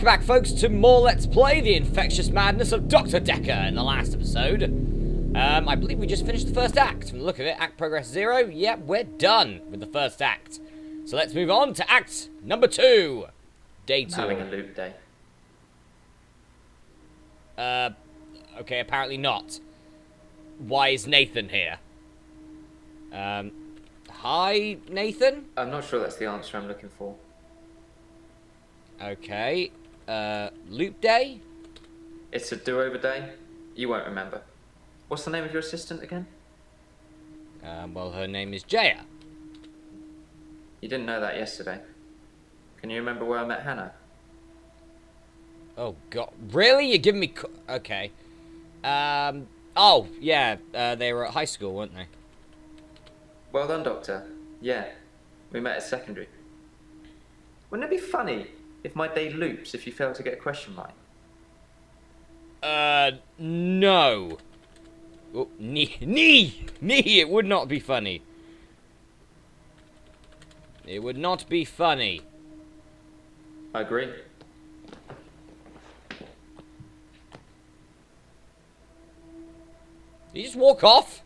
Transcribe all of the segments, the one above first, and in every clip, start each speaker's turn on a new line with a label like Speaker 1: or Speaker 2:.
Speaker 1: welcome back, folks, to more Let's Play the Infectious Madness of Dr. Dekker. In the last episode, I believe we just finished the first act. From the look of it, act progress 0. Yep, we're done with the first act. So let's move on to act number 2. Day 2.
Speaker 2: Having a loop day.
Speaker 1: Okay, apparently not. Why is Nathan here? Hi, Nathan?
Speaker 2: I'm not sure that's the answer I'm looking for.
Speaker 1: Okay, loop day?
Speaker 2: It's a do-over day. You won't remember. What's the name of your assistant again?
Speaker 1: Well, her name is Jaya.
Speaker 2: You didn't know that yesterday. Can you remember where I met Hannah?
Speaker 1: Oh, God. Really? You're giving me... Okay. Oh, yeah. They were at high school, weren't they?
Speaker 2: Well done, Doctor. Yeah. We met at secondary. Wouldn't it be funny if my day loops if you fail to get a question right?
Speaker 1: No. Oh, knee! It would not be funny. It would not be funny.
Speaker 2: I agree.
Speaker 1: Did you just walk off?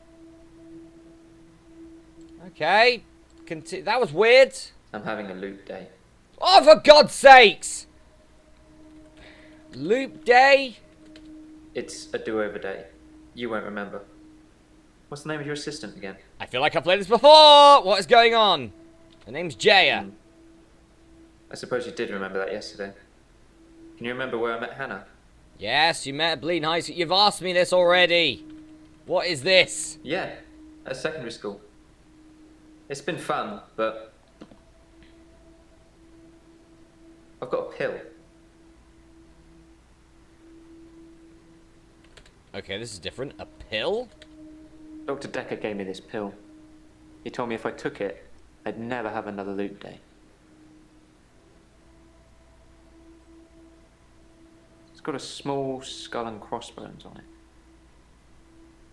Speaker 1: Okay. That was weird.
Speaker 2: I'm having a loop day.
Speaker 1: Oh, for God's sakes! Loop day?
Speaker 2: It's a do-over day. You won't remember. What's the name of your assistant again?
Speaker 1: I feel like I've played this before! What is going on? Her name's Jaya.
Speaker 2: I suppose you did remember that yesterday. Can you remember where I met Hannah?
Speaker 1: Yes, you met at Bleeding High School. You've asked me this already. What is this?
Speaker 2: Yeah, at secondary school. It's been fun, but I've got a pill.
Speaker 1: Okay, this is different. A pill?
Speaker 2: Dr. Dekker gave me this pill. He told me if I took it, I'd never have another loop day. It's got a small skull and crossbones on it.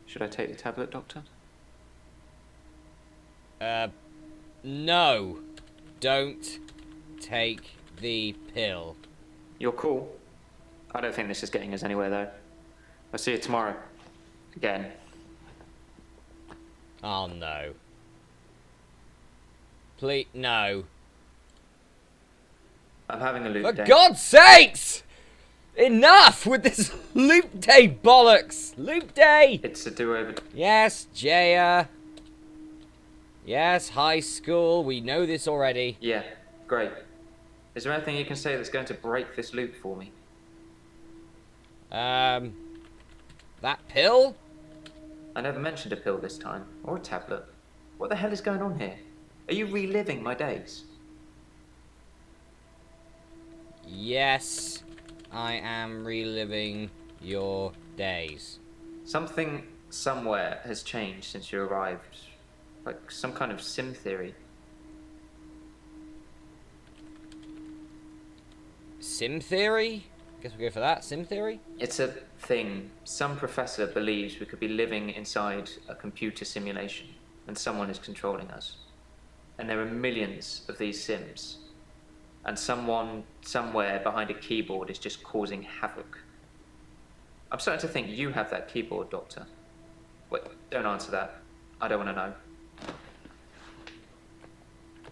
Speaker 2: Should I take the tablet, Doctor?
Speaker 1: No. Don't take the pill.
Speaker 2: You're cool. I don't think this is getting us anywhere, though. I'll see you tomorrow. Again.
Speaker 1: Oh, no. Please, no.
Speaker 2: I'm having a loop day.
Speaker 1: For God's sakes! Enough with this loop day bollocks! Loop day!
Speaker 2: It's a do-over.
Speaker 1: Yes, Jaya. Yes, high school. We know this already.
Speaker 2: Yeah, great. Is there anything you can say that's going to break this loop for me?
Speaker 1: That pill?
Speaker 2: I never mentioned a pill this time, or a tablet. What the hell is going on here? Are you reliving my days?
Speaker 1: Yes, I am reliving your days.
Speaker 2: Something somewhere has changed since you arrived. Like some kind of sim theory.
Speaker 1: Sim theory? Guess we'll go for that. Sim theory?
Speaker 2: It's a thing. Some professor believes we could be living inside a computer simulation, and someone is controlling us. And there are millions of these sims. And someone, somewhere behind a keyboard is just causing havoc. I'm starting to think you have that keyboard, Doctor. Wait, don't answer that. I don't want to know.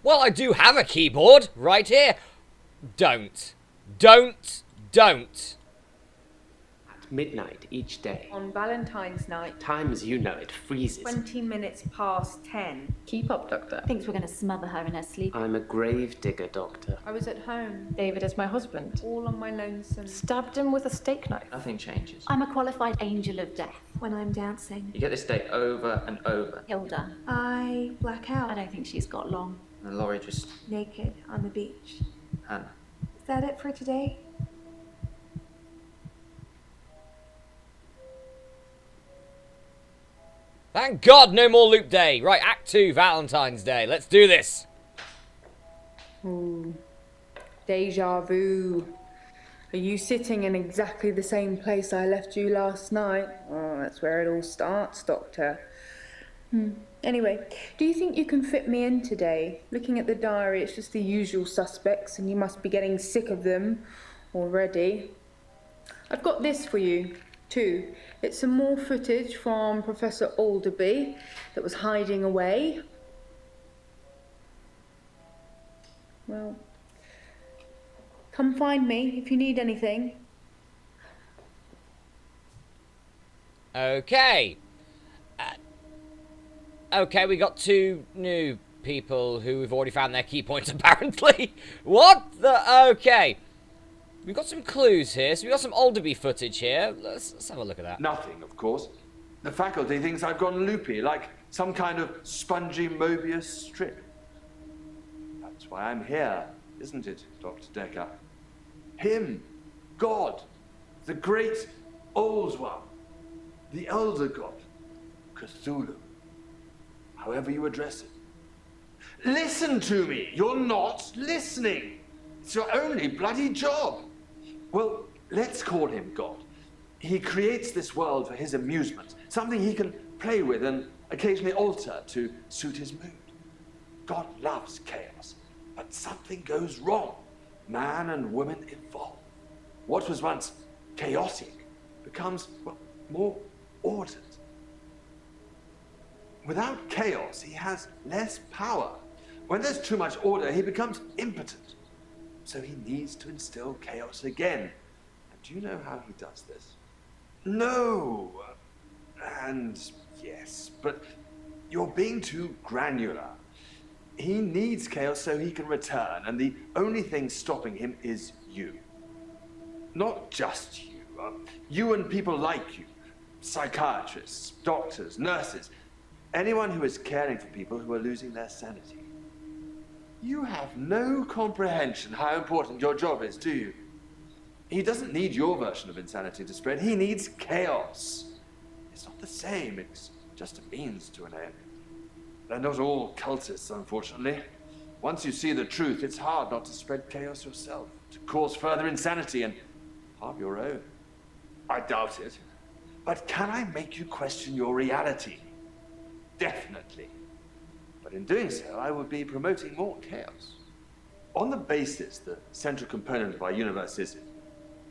Speaker 1: Well, I do have a keyboard right here. Don't. Don't.
Speaker 3: At midnight each day.
Speaker 4: On Valentine's night,
Speaker 3: Time as you know it freezes.
Speaker 4: 20 minutes past 10. Keep up, Doctor.
Speaker 5: Thinks we're going to smother her in her sleep.
Speaker 3: I'm a grave digger, Doctor.
Speaker 4: I was at home,
Speaker 6: David is my husband.
Speaker 4: all on my lonesome.
Speaker 6: Stabbed him with a steak knife.
Speaker 2: Nothing changes.
Speaker 5: I'm a qualified angel of death.
Speaker 7: When I'm dancing,
Speaker 2: You get this day over and over.
Speaker 5: Hilda,
Speaker 7: I black
Speaker 5: I
Speaker 7: out,
Speaker 5: don't think she's got long.
Speaker 2: And Laurie just...
Speaker 7: naked on the beach.
Speaker 2: Hannah.
Speaker 7: Is that it for today?
Speaker 1: Thank God, no more loop day. Right, Act 2, Valentine's Day. Let's do this.
Speaker 6: Ooh. Deja vu. Are you sitting in exactly the same place I left you last night? Oh, that's where it all starts, Doctor. Anyway, do you think you can fit me in today? Looking at the diary, it's just the usual suspects, and you must be getting sick of them. already. I've got this for you, too. It's some more footage from Professor Alderby that was hiding away. Well, come find me if you need anything.
Speaker 1: Okay. Okay, we got 2 new people who have already found their key points, apparently. What the... Okay. We've got some clues here. So we've got some Alderby footage here. Let's have a look at that.
Speaker 8: Nothing, of course. The faculty thinks I've gone loopy, like some kind of spongy Mobius strip. That's why I'm here, isn't it, Dr. Dekker? Him, God, the great old one, the elder god, Cthulhu, however you address it. Listen to me! You're not listening! It's your only bloody job! Well, let's call him God. He creates this world for his amusement, something he can play with and occasionally alter to suit his mood. God loves chaos, but something goes wrong. Man and woman evolve. What was once chaotic becomes, well, more ordered. Without chaos, he has less power. When there's too much order, he becomes impotent. So he needs to instill chaos again. And do you know how he does this? No. And yes, but you're being too granular. He needs chaos so he can return, and the only thing stopping him is you. Not just you. You and people like you. Psychiatrists, doctors, nurses. Anyone who is caring for people who are losing their sanity. You have no comprehension how important your job is, do you? He doesn't need your version of insanity to spread. He needs chaos. It's not the same. It's just a means to an end. They're not all cultists, unfortunately. Once you see the truth, it's hard not to spread chaos yourself, to cause further insanity and halve your own. I doubt it. But can I make you question your reality? Definitely. But in doing so, I would be promoting more chaos. On the basis the central component of our universe is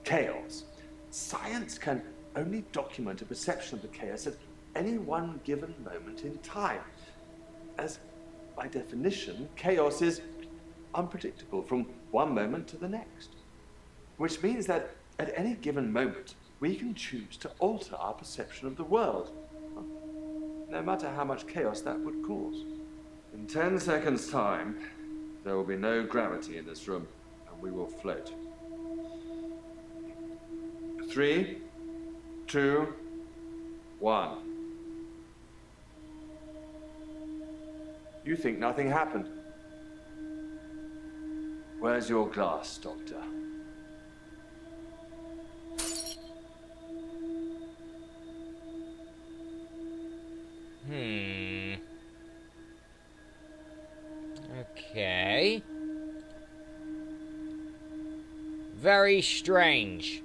Speaker 8: chaos, science can only document a perception of the chaos at any one given moment in time. As, by definition, chaos is unpredictable from one moment to the next. Which means that at any given moment, we can choose to alter our perception of the world, no matter how much chaos that would cause. In 10 seconds' time, there will be no gravity in this room, and we will float. 3, 2, 1. You think nothing happened. Where's your glass, Doctor?
Speaker 1: Okay. Very strange.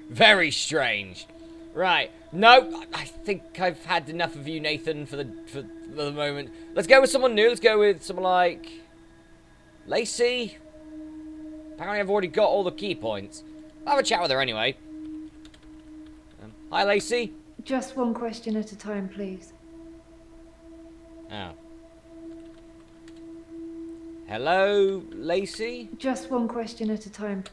Speaker 1: Very strange. Right. No, I think I've had enough of you, Nathan, for the moment. Let's go with someone new. Let's go with someone like Lacey. Apparently I've already got all the key points. I'll have a chat with her anyway. Hi, Lacey.
Speaker 9: Just one question at a time, please.
Speaker 1: Oh. Hello, Lacey?
Speaker 9: Just one question at a time.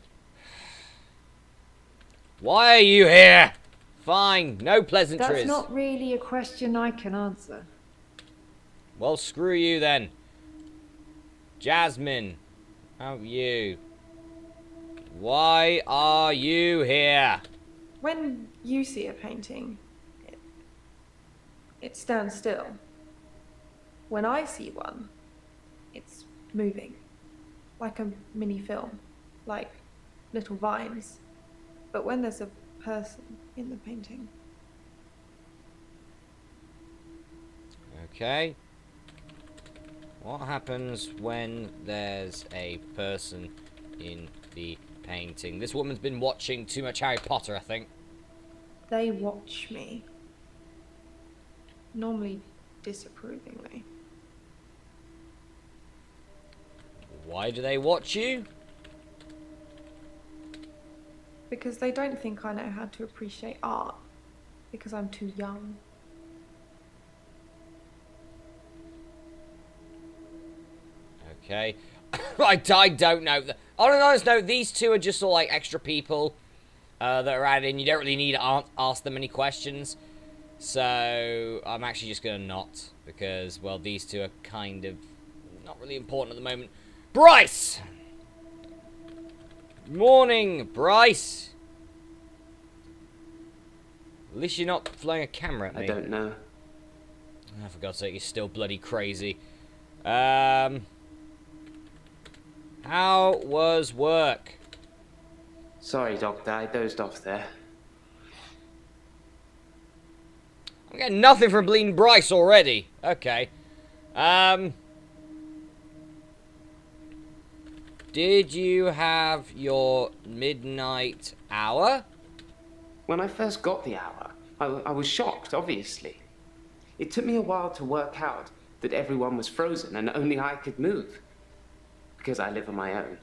Speaker 1: Why are you here? Fine, no pleasantries.
Speaker 9: That's not really a question I can answer.
Speaker 1: Well, screw you then. Jasmine, how are you? Why are you here?
Speaker 4: When you see a painting, it stands still. When I see one, it's moving. Like a mini film. Like little vines. But when there's a person in the painting.
Speaker 1: Okay. What happens when there's a person in the painting? This woman's been watching too much Harry Potter, I think.
Speaker 4: They watch me. Normally disapprovingly.
Speaker 1: Why do they watch you?
Speaker 4: Because they don't think I know how to appreciate art. Because I'm too young.
Speaker 1: Okay. I don't know. On an honest note, these two are just all like extra people that are added in. You don't really need to ask them any questions. So I'm actually just going to not. Because, well, these two are kind of not really important at the moment. Bryce! Morning, Bryce! At least you're not flying a camera at me.
Speaker 3: I don't know.
Speaker 1: Oh, for God's sake, you're still bloody crazy. How was work?
Speaker 3: Sorry, Doctor, I dozed off there.
Speaker 1: I'm getting nothing from Bleeding Bryce already. Okay. Did you have your midnight hour?
Speaker 3: When I first got the hour, I was shocked, obviously. It took me a while to work out that everyone was frozen and only I could move. Because I live on my own.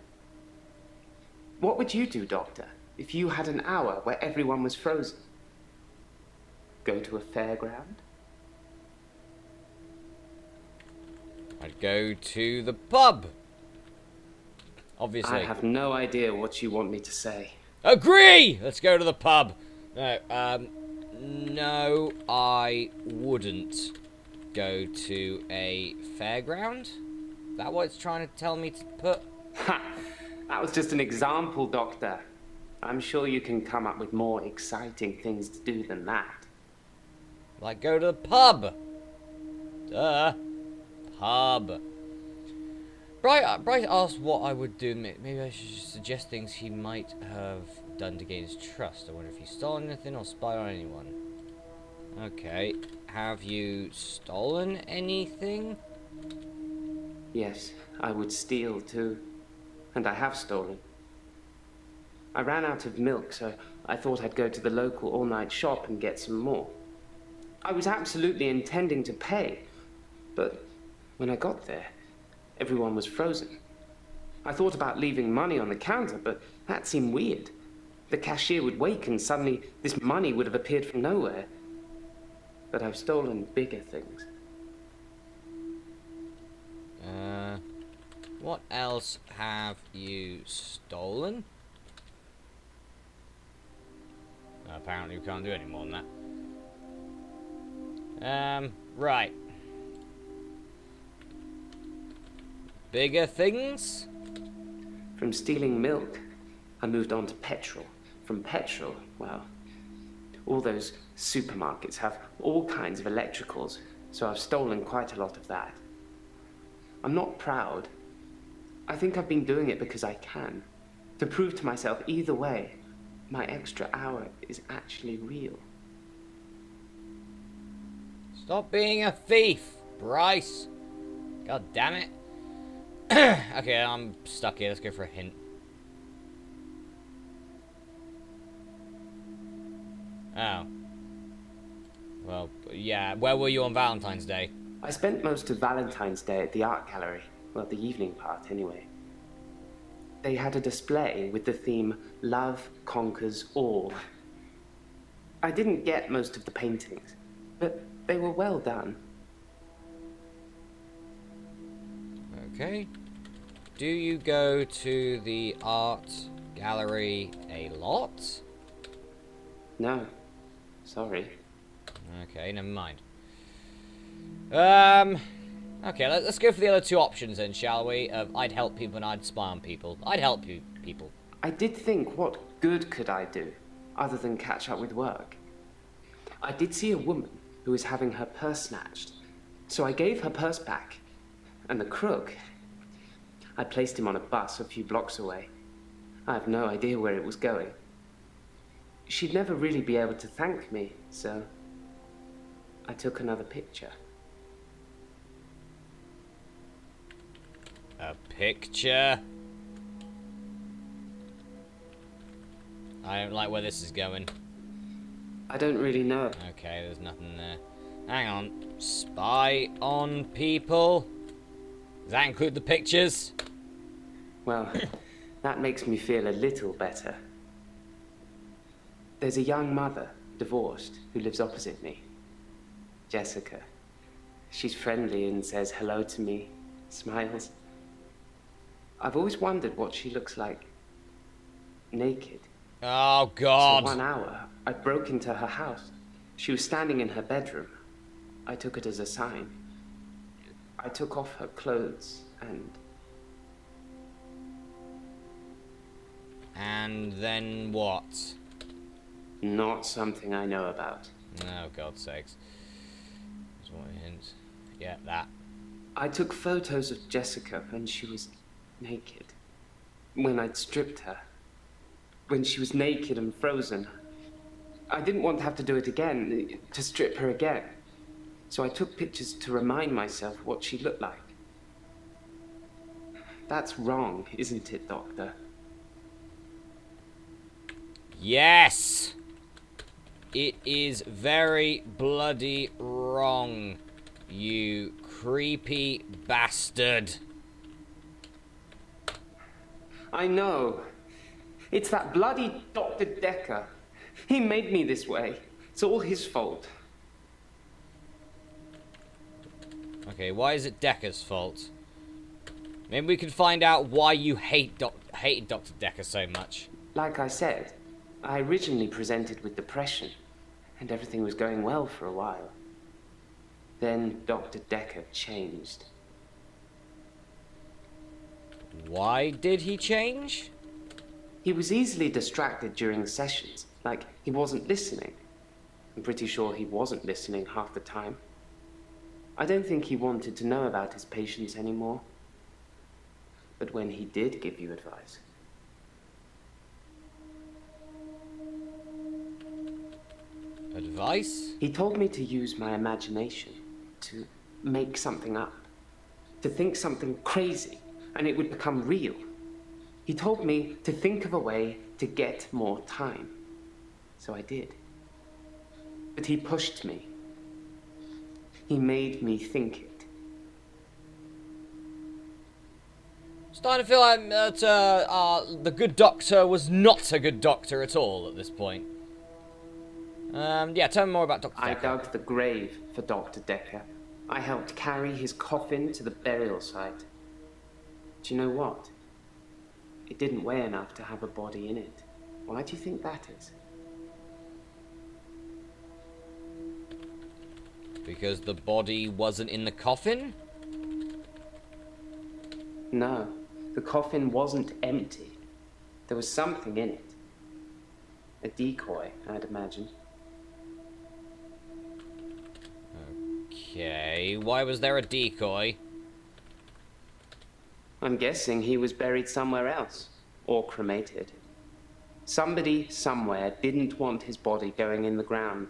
Speaker 3: What would you do, Doctor, if you had an hour where everyone was frozen? Go to a fairground?
Speaker 1: I'd go to the pub. Obviously.
Speaker 3: I have no idea what you want me to say.
Speaker 1: Agree! Let's go to the pub. No, no, I wouldn't go to a fairground. Is that what it's trying to tell me to put?
Speaker 3: Ha! That was just an example, Doctor. I'm sure you can come up with more exciting things to do than that.
Speaker 1: Like go to the pub. Duh. Pub. Bryce asked what I would do. Maybe I should suggest things he might have done to gain his trust. I wonder if he stole anything or spied on anyone. Okay. Have you stolen anything?
Speaker 3: Yes, I would steal too. And I have stolen. I ran out of milk, so I thought I'd go to the local all-night shop and get some more. I was absolutely intending to pay, but when I got there, everyone was frozen. I thought about leaving money on the counter, but that seemed weird. The cashier would wake and suddenly this money would have appeared from nowhere. But I've stolen bigger things.
Speaker 1: What else have you stolen? Apparently we can't do any more than that. Right. Bigger things?
Speaker 3: From stealing milk, I moved on to petrol. From petrol, well, all those supermarkets have all kinds of electricals, so I've stolen quite a lot of that. I'm not proud. I think I've been doing it because I can. To prove to myself either way, my extra hour is actually real.
Speaker 1: Stop being a thief, Bryce. God damn it. Okay, I'm stuck here. Let's go for a hint. Oh. Well, yeah. Where were you on Valentine's Day?
Speaker 3: I spent most of Valentine's Day at the art gallery. Well, the evening part, anyway. They had a display with the theme, Love Conquers All. I didn't get most of the paintings, but they were well done.
Speaker 1: Okay. Do you go to the art gallery a lot?
Speaker 3: No. Sorry.
Speaker 1: Okay, never mind. Okay, let's go for the other two options then, shall we? I'd help people and I'd spy on people. I'd help you people.
Speaker 3: I did think, what good could I do, other than catch up with work? I did see a woman who was having her purse snatched, so I gave her purse back, and the crook, I placed him on a bus a few blocks away. I have no idea where it was going. She'd never really be able to thank me, so I took another picture.
Speaker 1: A picture? I don't like where this is going.
Speaker 3: I don't really know.
Speaker 1: Okay, there's nothing there. Hang on. Spy on people? Does that include the pictures?
Speaker 3: Well, that makes me feel a little better. There's a young mother, divorced, who lives opposite me. Jessica. She's friendly and says hello to me, smiles. I've always wondered what she looks like naked.
Speaker 1: Oh, God.
Speaker 3: So 1 hour, I broke into her house. She was standing in her bedroom. I took it as a sign. I took off her clothes and...
Speaker 1: And then what?
Speaker 3: Not something I know about.
Speaker 1: Oh, God's sakes. Just want a hint. Yeah, that.
Speaker 3: I took photos of Jessica when she was naked. When I'd stripped her. When she was naked and frozen. I didn't want to have to do it again, to strip her again. So I took pictures to remind myself what she looked like. That's wrong, isn't it, Doctor?
Speaker 1: Yes! It is very bloody wrong, you creepy bastard.
Speaker 3: I know. It's that bloody Dr. Dekker. He made me this way. It's all his fault.
Speaker 1: Okay, why is it Dekker's fault? Maybe we can find out why you hated Dr. Dekker so much.
Speaker 3: Like I said, I originally presented with depression, and everything was going well for a while. Then Dr. Dekker changed.
Speaker 1: Why did he change?
Speaker 3: He was easily distracted during sessions, like he wasn't listening. I'm pretty sure he wasn't listening half the time. I don't think he wanted to know about his patients anymore. But when he did give you advice...
Speaker 1: Advice?
Speaker 3: He told me to use my imagination, to make something up, to think something crazy, and it would become real. He told me to think of a way to get more time. So I did. But he pushed me. He made me think it.
Speaker 1: Starting to feel like that the good doctor was not a good doctor at all at this point. Yeah, tell me more about Dr. Dekker.
Speaker 3: I dug the grave for Dr. Dekker. I helped carry his coffin to the burial site. Do you know what? It didn't weigh enough to have a body in it. Why do you think that is?
Speaker 1: Because the body wasn't in the coffin?
Speaker 3: No, the coffin wasn't empty. There was something in it. A decoy, I'd imagine.
Speaker 1: Okay, why was there a decoy?
Speaker 3: I'm guessing he was buried somewhere else, or cremated. Somebody somewhere didn't want his body going in the ground.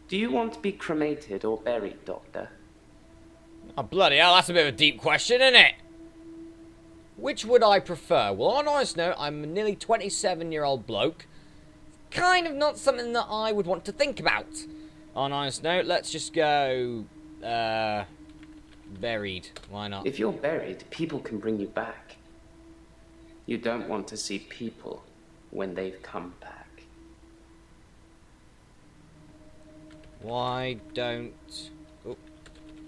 Speaker 3: Do you want to be cremated or buried, Doctor?
Speaker 1: Oh, bloody hell, that's a bit of a deep question, isn't it? Which would I prefer? Well, on an honest note, I'm a nearly 27-year-old bloke. Kind of not something that I would want to think about. On an honest note, let's just go... buried. Why not?
Speaker 3: If you're buried, people can bring you back. You don't want to see people when they've come back.
Speaker 1: Why don't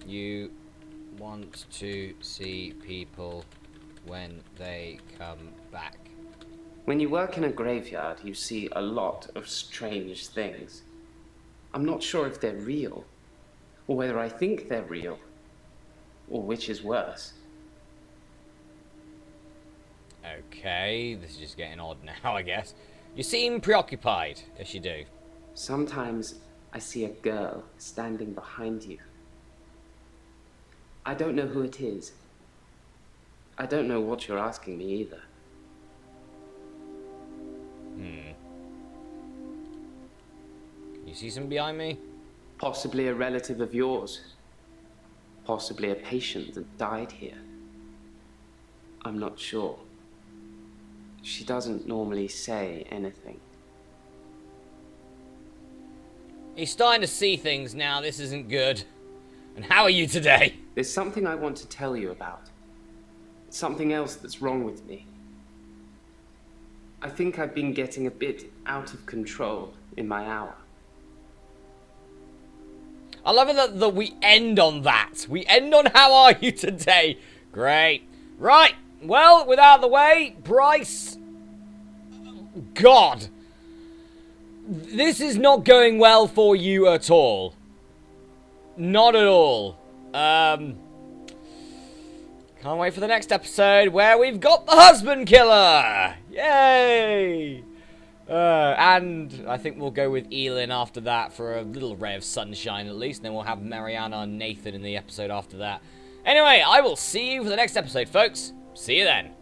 Speaker 1: you want to see people when they come back?
Speaker 3: When you work in a graveyard, you see a lot of strange things. I'm not sure if they're real, or whether I think they're real, or which is worse.
Speaker 1: Okay, this is just getting odd now, I guess. You seem preoccupied. Yes, you do.
Speaker 3: Sometimes I see a girl standing behind you. I don't know who it is. I don't know what you're asking me either.
Speaker 1: You see something behind me?
Speaker 3: Possibly a relative of yours. Possibly a patient that died here. I'm not sure. She doesn't normally say anything.
Speaker 1: He's starting to see things now. This isn't good. And how are you today?
Speaker 3: There's something I want to tell you about. Something else that's wrong with me. I think I've been getting a bit out of control in my hour.
Speaker 1: I love it that we end on that. We end on how are you today? Great. Right. Well, without the way, Bryce. God. This is not going well for you at all. Not at all. Can't wait for the next episode where we've got the husband killer. Yay. And I think we'll go with Elin after that for a little ray of sunshine at least. And then we'll have Mariana and Nathan in the episode after that. Anyway, I will see you for the next episode, folks. See you then.